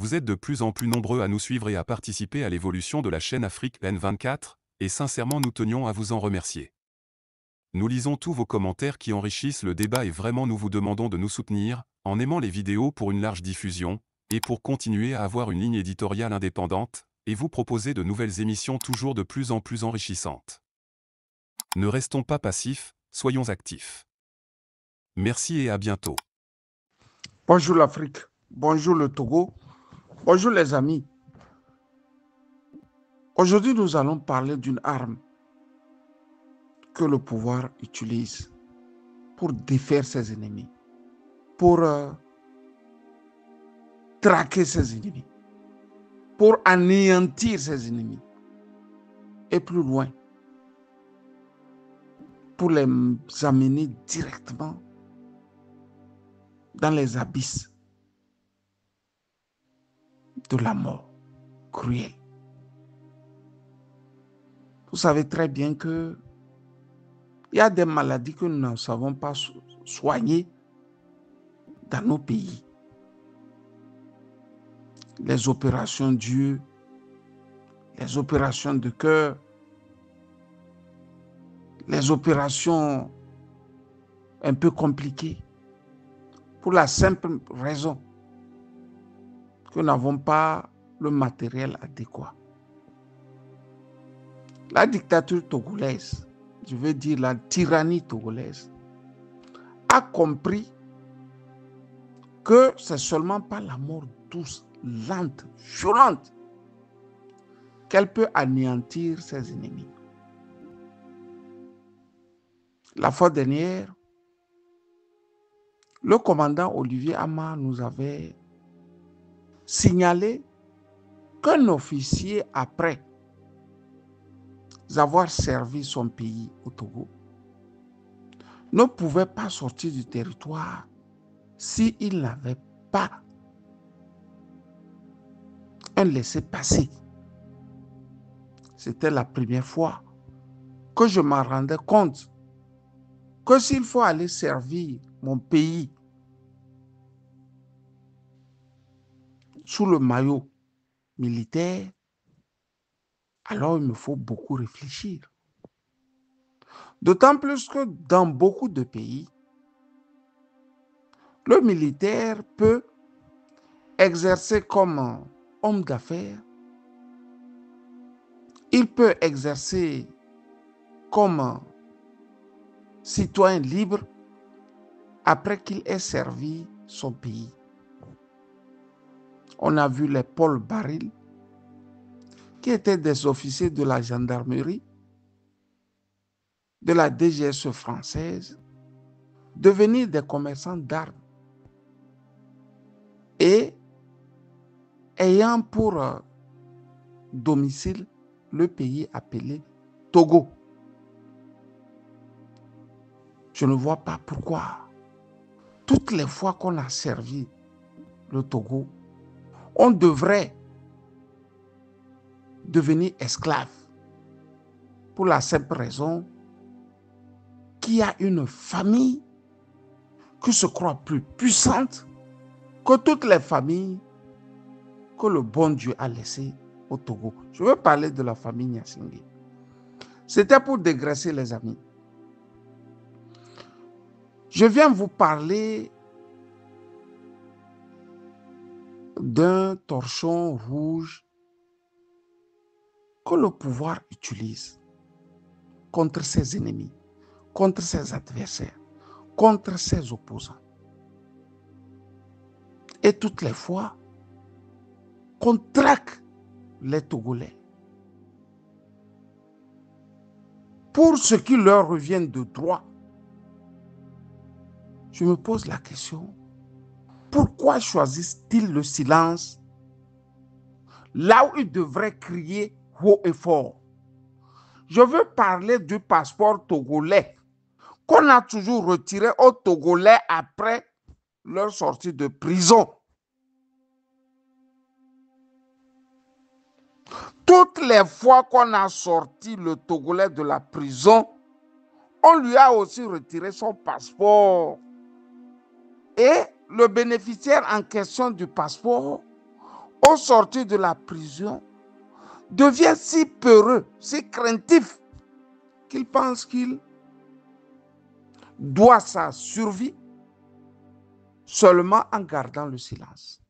Vous êtes de plus en plus nombreux à nous suivre et à participer à l'évolution de la chaîne Afrique N24, et sincèrement nous tenions à vous en remercier. Nous lisons tous vos commentaires qui enrichissent le débat et vraiment nous vous demandons de nous soutenir, en aimant les vidéos pour une large diffusion, et pour continuer à avoir une ligne éditoriale indépendante, et vous proposer de nouvelles émissions toujours de plus en plus enrichissantes. Ne restons pas passifs, soyons actifs. Merci et à bientôt. Bonjour l'Afrique, bonjour le Togo, bonjour les amis. Aujourd'hui, nous allons parler d'une arme que le pouvoir utilise pour défaire ses ennemis, pour traquer ses ennemis, pour anéantir ses ennemis et plus loin, pour les amener directement dans les abysses de la mort cruelle. Vous savez très bien qu'il y a des maladies que nous ne savons pas soigner dans nos pays. Les opérations d'yeux, les opérations de cœur, les opérations un peu compliquées, pour la simple raison que nous n'avons pas le matériel adéquat. La dictature togolaise, je veux dire la tyrannie togolaise, a compris que c'est seulement par la mort douce, lente, violente, qu'elle peut anéantir ses ennemis. La fois dernière, le commandant Olivier Ama nous avait signalé qu'un officier, après avoir servi son pays au Togo, ne pouvait pas sortir du territoire s'il n'avait pas un laissez-passer. C'était la première fois que je m'en rendais compte que s'il faut aller servir mon pays sous le maillot militaire, alors il me faut beaucoup réfléchir. D'autant plus que dans beaucoup de pays, le militaire peut exercer comme homme d'affaires, il peut exercer comme citoyen libre après qu'il ait servi son pays. On a vu les Paul Baril, qui étaient des officiers de la gendarmerie, de la DGSE française, devenir des commerçants d'armes et ayant pour domicile le pays appelé Togo. Je ne vois pas pourquoi, toutes les fois qu'on a servi le Togo, on devrait devenir esclave pour la simple raison qu'il y a une famille qui se croit plus puissante que toutes les familles que le bon Dieu a laissées au Togo. Je veux parler de la famille Nyasingbe. C'était pour dégraisser les amis. Je viens vous parler d'un torchon rouge que le pouvoir utilise contre ses ennemis, contre ses adversaires, contre ses opposants. Et toutes les fois qu'on traque les Togolais pour ce qui leur revient de droit, je me pose la question, pourquoi choisissent-ils le silence là où ils devraient crier haut et fort? Je veux parler du passeport togolais qu'on a toujours retiré aux Togolais après leur sortie de prison. Toutes les fois qu'on a sorti le Togolais de la prison, on lui a aussi retiré son passeport. Et le bénéficiaire en question du passeport, au sortir de la prison, devient si peureux, si craintif, qu'il pense qu'il doit sa survie seulement en gardant le silence.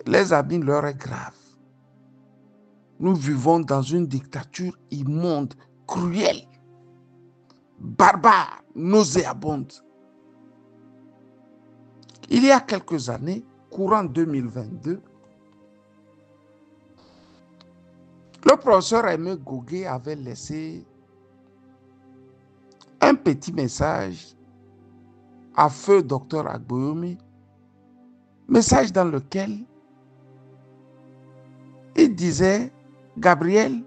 Les amis, l'heure est grave. Nous vivons dans une dictature immonde, cruelle, barbare, nauséabonde. Il y a quelques années, courant 2022, le professeur Aimé Gogué avait laissé un petit message à feu Dr Agboyomi, message dans lequel il disait: Gabriel,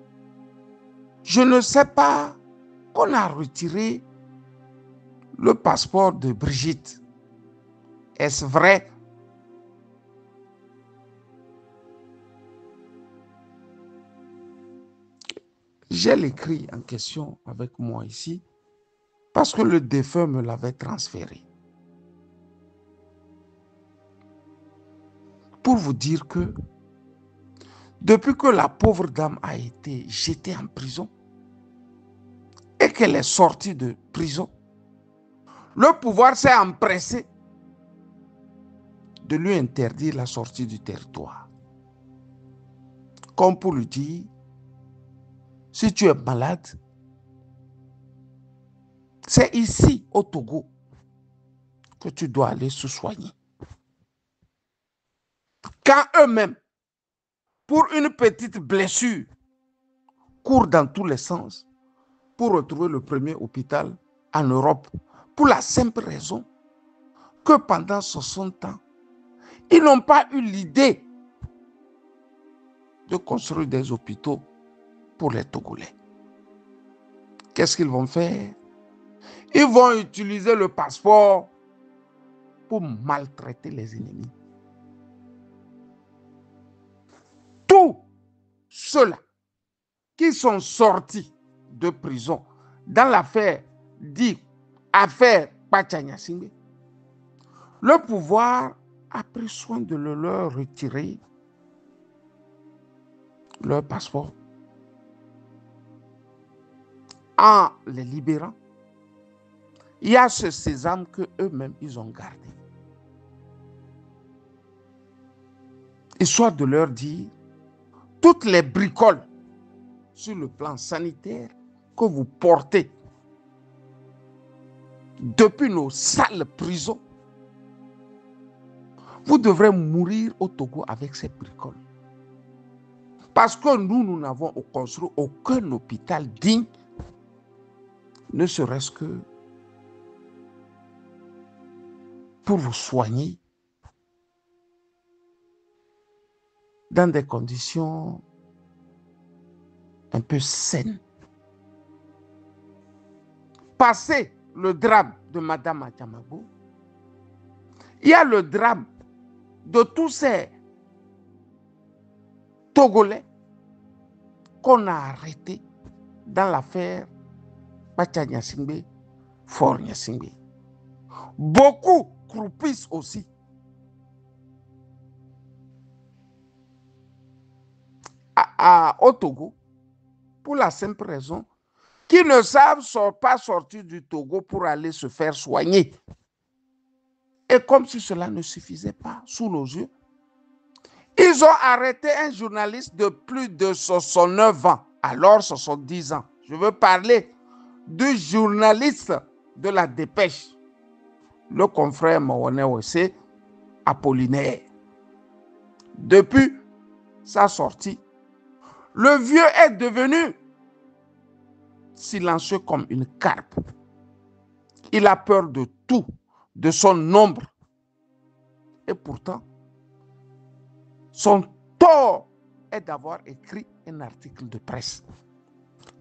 je ne sais pas qu'on a retiré le passeport de Brigitte. Est-ce vrai? J'ai l'écrit en question avec moi ici parce que le défunt me l'avait transféré. Pour vous dire que depuis que la pauvre dame a été jetée en prison et qu'elle est sortie de prison, le pouvoir s'est empressé de lui interdire la sortie du territoire. Comme pour lui dire, si tu es malade, c'est ici au Togo que tu dois aller se soigner. Quand eux-mêmes, pour une petite blessure, courent dans tous les sens pour retrouver le premier hôpital en Europe, pour la simple raison que pendant 60 ans, ils n'ont pas eu l'idée de construire des hôpitaux pour les Togolais. Qu'est-ce qu'ils vont faire? Ils vont utiliser le passeport pour maltraiter les ennemis. Tous ceux-là qui sont sortis de prison dans l'affaire dite affaire Pachanyasingbe, le pouvoir a pris soin de leur retirer leur passeport en les libérant. Il y a ce sésame qu'eux-mêmes ils ont gardé. Histoire de leur dire, toutes les bricoles sur le plan sanitaire que vous portez depuis nos sales prisons, vous devrez mourir au Togo avec ces bricoles. Parce que nous n'avons construit aucun hôpital digne, ne serait-ce que pour vous soigner dans des conditions un peu saines. Passé le drame de Madame Adjamabo, il y a le drame de tous ces Togolais qu'on a arrêtés dans l'affaire Pachanyasingbe, Fort Nyasingbe. Beaucoup croupissent aussi au Togo pour la simple raison qu'ils ne savent pas sortir du Togo pour aller se faire soigner. Et comme si cela ne suffisait pas sous nos yeux, ils ont arrêté un journaliste de plus de 69 ans, alors 70 ans. Je veux parler du journaliste de la Dépêche, le confrère Mawane Wessé Apollinaire. Depuis sa sortie, le vieux est devenu silencieux comme une carpe. Il a peur de tout, de son ombre. Et pourtant, son tort est d'avoir écrit un article de presse.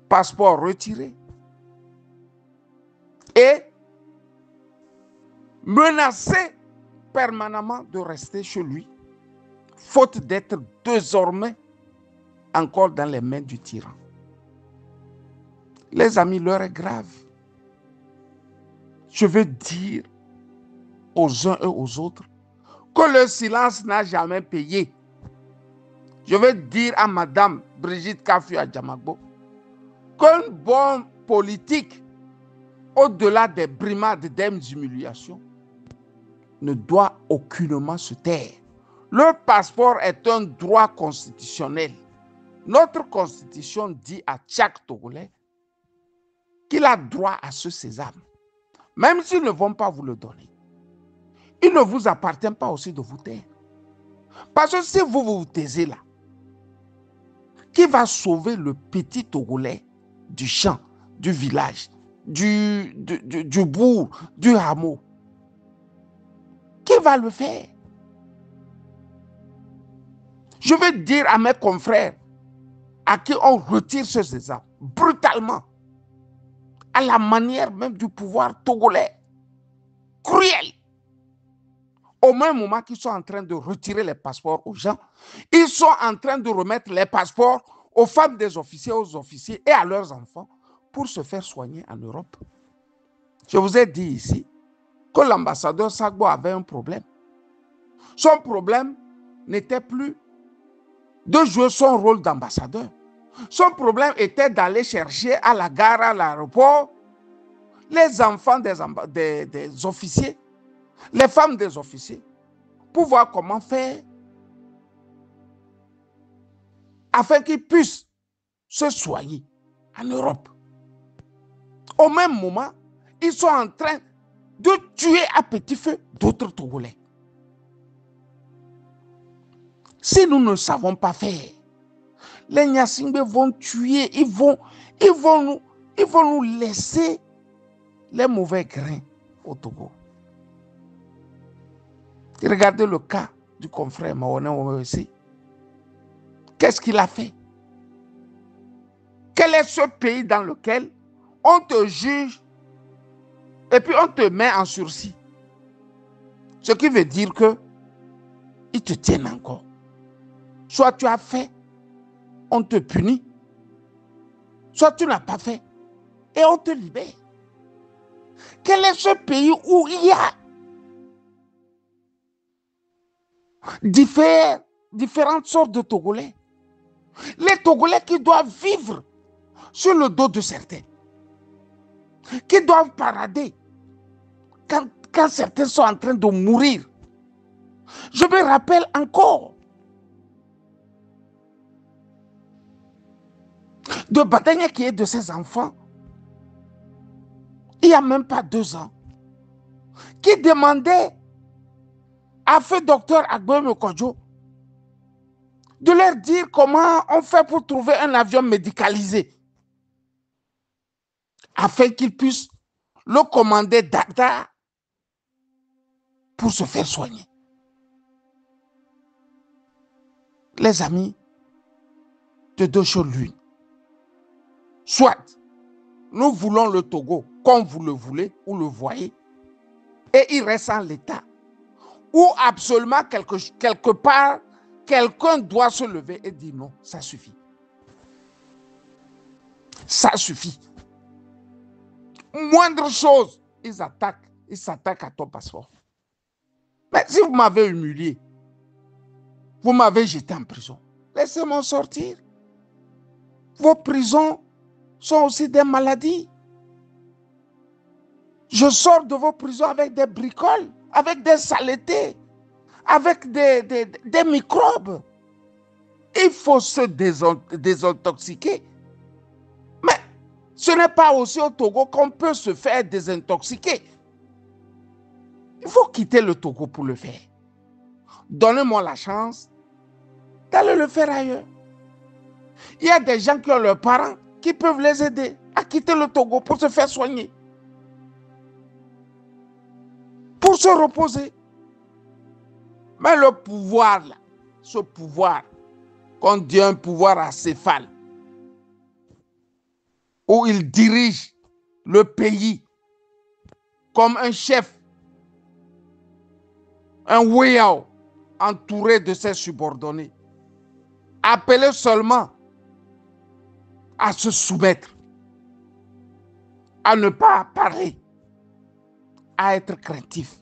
Passeport retiré et menacé permanemment de rester chez lui, faute d'être désormais encore dans les mains du tyran. Les amis, l'heure est grave. Je veux dire aux uns et aux autres que le silence n'a jamais payé. Je veux dire à Madame Brigitte Kafui Adjamagbo qu'un bon politique, au-delà des brimades, des humiliations, ne doit aucunement se taire. Le passeport est un droit constitutionnel. Notre constitution dit à chaque Togolais qu'il a droit à ce sésame. Même s'ils ne vont pas vous le donner, il ne vous appartient pas aussi de vous taire. Parce que si vous vous taisez là, qui va sauver le petit Togolais du champ, du village, du bourg, du hameau? Qui va le faire? Je veux dire à mes confrères à qui on retire ce sésame brutalement, à la manière même du pouvoir togolais, cruel. Au même moment qu'ils sont en train de retirer les passeports aux gens, ils sont en train de remettre les passeports aux femmes des officiers, aux officiers et à leurs enfants pour se faire soigner en Europe. Je vous ai dit ici que l'ambassadeur Sagbo avait un problème. Son problème n'était plus de jouer son rôle d'ambassadeur. Son problème était d'aller chercher à la gare, à l'aéroport, les enfants des officiers, les femmes des officiers, pour voir comment faire afin qu'ils puissent se soigner en Europe. Au même moment, ils sont en train de tuer à petit feu d'autres Togolais. Si nous ne savons pas faire, les Nyasingbe vont tuer, ils vont nous laisser les mauvais grains au Togo. Regardez le cas du confrère Mahoné Ouessi. Qu'est-ce qu'il a fait? Quel est ce pays dans lequel on te juge et puis on te met en sursis? Ce qui veut dire que ils te tiennent encore. Soit tu as fait, on te punit, soit tu n'as pas fait et on te libère. Quel est ce pays où il y a différentes sortes de Togolais? Les Togolais qui doivent vivre sur le dos de certains, qui doivent parader quand certains sont en train de mourir. Je me rappelle encore de Badania qui est de ses enfants, il n'y a même pas 2 ans, qui demandait à feu docteur Agboé Kodjo de leur dire comment on fait pour trouver un avion médicalisé afin qu'ils puissent le commander d'Agda pour se faire soigner. Les amis, de 2 choses l'une. Soit nous voulons le Togo comme vous le voulez ou le voyez, et il reste en l'état, ou absolument quelque part, quelqu'un doit se lever et dire non, ça suffit. Ça suffit. Moindre chose, ils s'attaquent à ton passeport. Mais si vous m'avez humilié, vous m'avez jeté en prison, laissez-moi sortir. Vos prisons sont aussi des maladies. Je sors de vos prisons avec des bricoles, avec des saletés, avec des microbes. Il faut se désintoxiquer. Mais ce n'est pas aussi au Togo qu'on peut se faire désintoxiquer. Il faut quitter le Togo pour le faire. Donnez-moi la chance d'aller le faire ailleurs. Il y a des gens qui ont leurs parents qui peuvent les aider à quitter le Togo pour se faire soigner, pour se reposer. Mais le pouvoir, là, ce pouvoir, qu'on dit un pouvoir acéphale, où il dirige le pays comme un chef, un Weyao, entouré de ses subordonnés, appelé seulement à se soumettre, à ne pas parler, à être craintif.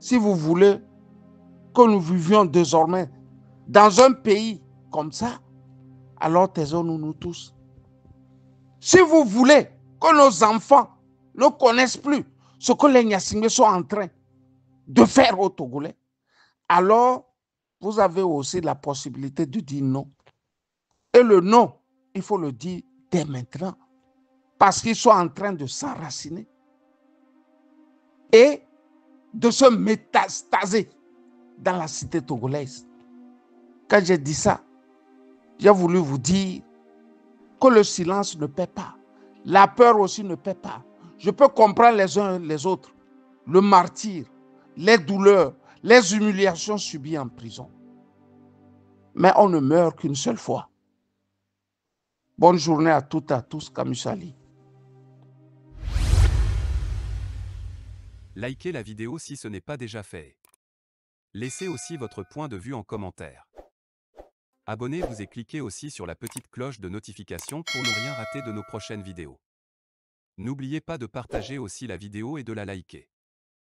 si vous voulez que nous vivions désormais dans un pays comme ça, alors taisons-nous nous tous. Si vous voulez que nos enfants ne connaissent plus ce que les Nyasingbe sont en train de faire aux Togolais, alors vous avez aussi la possibilité de dire non. Et le non, il faut le dire dès maintenant, parce qu'ils sont en train de s'enraciner et de se métastaser dans la cité togolaise. Quand j'ai dit ça, j'ai voulu vous dire que le silence ne paie pas. La peur aussi ne paie pas. Je peux comprendre les uns les autres, le martyre, les douleurs, les humiliations subies en prison. Mais on ne meurt qu'une seule fois. Bonne journée à toutes et à tous, Kamusali. Likez la vidéo si ce n'est pas déjà fait. Laissez aussi votre point de vue en commentaire. Abonnez-vous et cliquez aussi sur la petite cloche de notification pour ne rien rater de nos prochaines vidéos. N'oubliez pas de partager aussi la vidéo et de la liker.